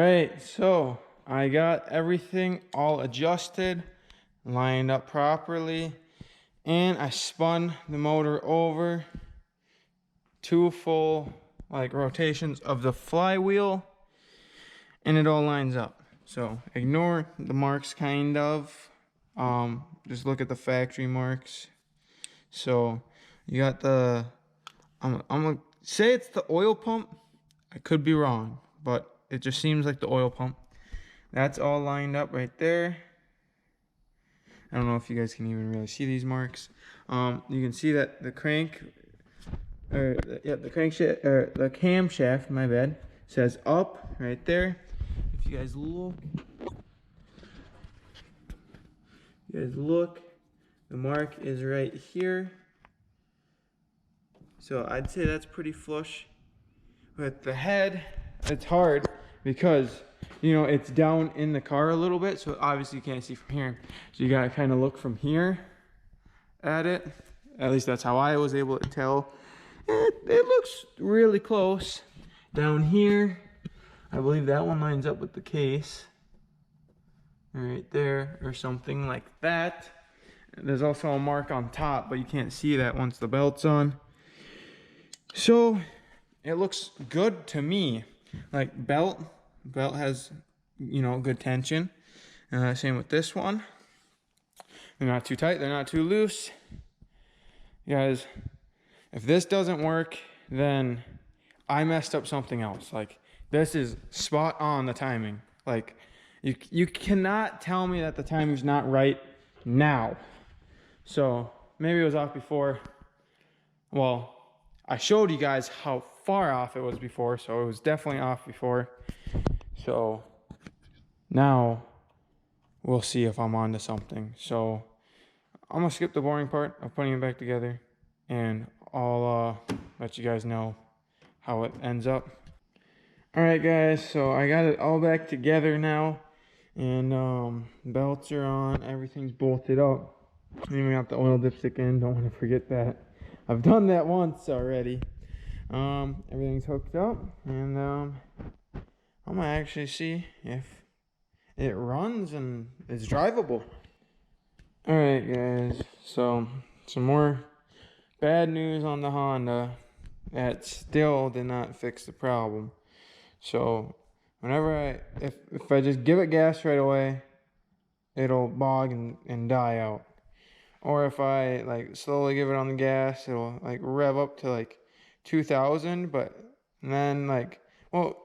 right, so I got everything all adjusted, lined up properly, and I spun the motor over 2 full rotations of the flywheel, and it all lines up. So ignore the marks kind of. Just look at the factory marks. So you got the, I'm gonna say it's the oil pump. I could be wrong, but it just seems like the oil pump. That's all lined up right there. I don't know if you guys can even really see these marks. You can see that the the crankshaft, or the camshaft, my bad, says up right there. If you guys look, the mark is right here. So I'd say that's pretty flush. But the head, it's hard because, you know, it's down in the car a little bit, so obviously you can't see from here. So you gotta kind of look from here at it. At least that's how I was able to tell. It looks really close. Down here, I believe that one lines up with the case. Right there, or something like that. There's also a mark on top, but you can't see that once the belt's on. So it looks good to me. Like belt has, you know, good tension. Same with this one. They're not too tight, they're not too loose. Guys, if this doesn't work, then I messed up something else. Like, this is spot on the timing. Like, you cannot tell me that the timing's not right now. So maybe it was off before. Well, I showed you guys how far off it was before, so it was definitely off before. So now we'll see if I'm onto something. So I'm gonna skip the boring part of putting it back together, and I'll let you guys know how it ends up. All right, guys, so I got it all back together now, and belts are on, everything's bolted up. Even got the oil dipstick in, don't want to forget that. I've done that once already. Everything's hooked up, and I'm gonna actually see if it runs and it's drivable. All right, guys, so some more bad news on the Honda. That still did not fix the problem. So whenever if I just give it gas right away, it'll bog and die out. Or if I like slowly give it on the gas, it'll like rev up to like 2,000, but then like, well,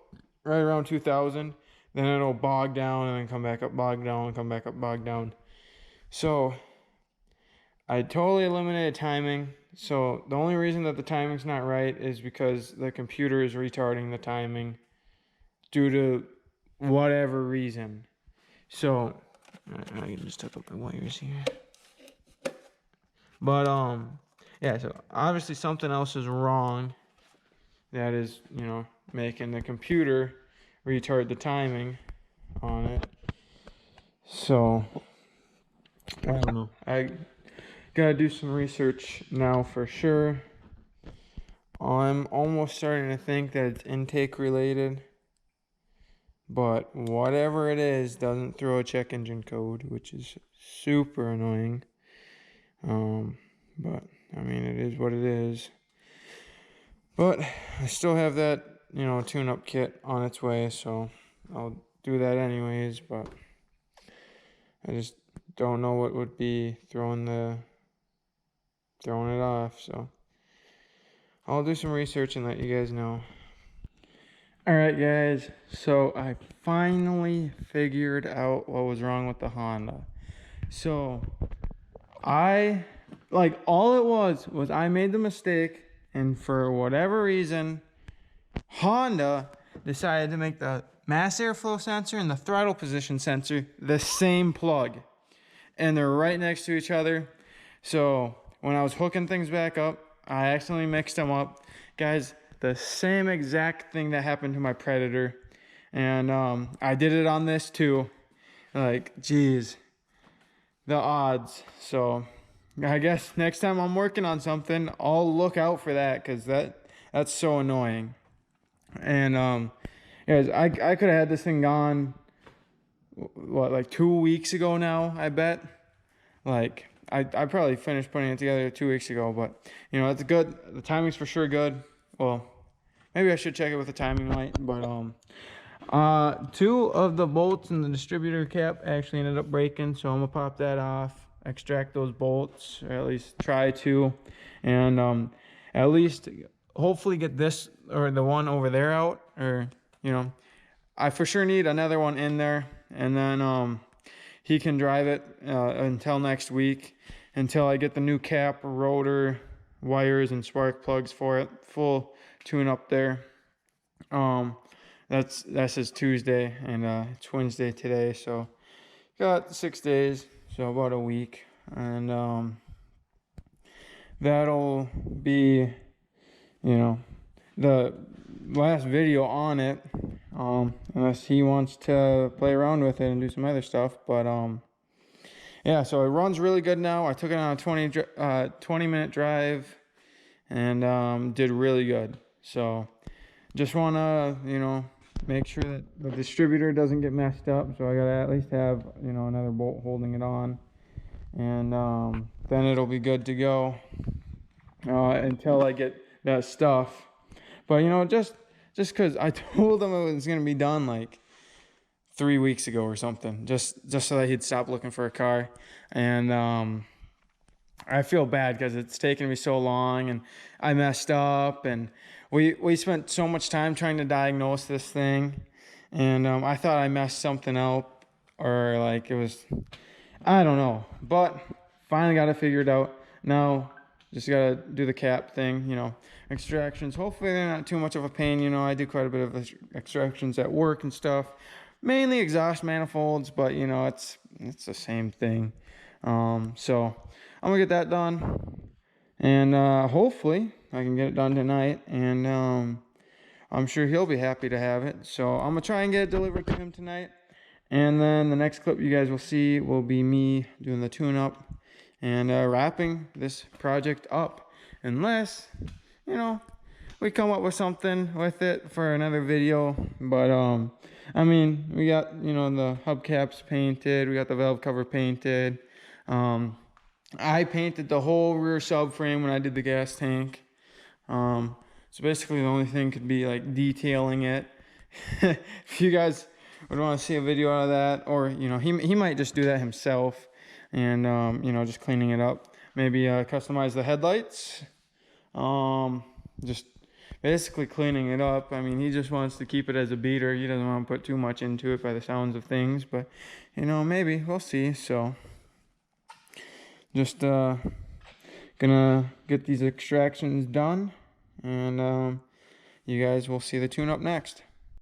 right around 2,000, then it'll bog down and then come back up, bog down, come back up, bog down. So I totally eliminated timing. So the only reason that the timing's not right is because the computer is retarding the timing due to whatever reason. So I can just tuck up the wires here. But yeah, so obviously something else is wrong that is, you know, making the computer retard the timing on it. So I don't know. I gotta do some research now for sure. I'm almost starting to think that it's intake related, but whatever it is doesn't throw a check engine code, which is super annoying. But I mean, it is what it is. But I still have that, you know, tune-up kit on its way, so I'll do that anyways. But I just don't know what would be throwing it off. So I'll do some research and let you guys know. All right, guys. So I finally figured out what was wrong with the Honda. So all it was I made the mistake, and for whatever reason, Honda decided to make the mass airflow sensor and the throttle position sensor the same plug, and they're right next to each other. So when I was hooking things back up, I accidentally mixed them up. Guys, the same exact thing that happened to my Predator, and I did it on this too. Like, geez, the odds. So I guess next time I'm working on something, I'll look out for that, because that's so annoying. And Guys, I could have had this thing gone, what, like 2 weeks ago now, I bet. Like, I probably finished putting it together 2 weeks ago, but, you know, it's good. The timing's for sure good. Well, maybe I should check it with the timing light, but, 2 of the bolts in the distributor cap actually ended up breaking, so I'm gonna pop that off, extract those bolts, or at least try to, and at least hopefully get this or the one over there out, or, you know, I for sure need another one in there, and then he can drive it until next week, until I get the new cap, rotor, wires, and spark plugs for it, full tune up there. That's his Tuesday, and it's Wednesday today, so got 6 days, so about a week, and that'll be, you know, the last video on it, unless he wants to play around with it and do some other stuff, but yeah, so it runs really good now. I took it on a 20-minute drive, and did really good. So just want to, you know, make sure that the distributor doesn't get messed up, so I gotta at least have, you know, another bolt holding it on, and then it'll be good to go until I get that stuff. But, you know, just because I told him it was gonna be done like 3 weeks ago or something, just so that he'd stop looking for a car, and I feel bad because it's taken me so long, and I messed up, and we spent so much time trying to diagnose this thing, and I thought I messed something up, or like it was, I don't know, but finally got it figured out. Now just gotta do the cap thing, you know, extractions. Hopefully they're not too much of a pain. You know, I do quite a bit of extractions at work and stuff, mainly exhaust manifolds, but you know, it's the same thing. So I'm gonna get that done, and hopefully I can get it done tonight, and I'm sure he'll be happy to have it. So I'm gonna try and get it delivered to him tonight, and then the next clip you guys will see will be me doing the tune-up and wrapping this project up, unless, you know, we come up with something with it for another video. But I mean, we got, you know, the hubcaps painted, we got the valve cover painted. I painted the whole rear subframe when I did the gas tank. So basically the only thing could be like detailing it. If you guys would want to see a video out of that, or, you know, he might just do that himself, and you know, just cleaning it up, maybe customize the headlights, just basically cleaning it up. I mean, he just wants to keep it as a beater. He doesn't want to put too much into it by the sounds of things, but, you know, maybe we'll see. So just gonna get these extractions done, and you guys will see the tune up next.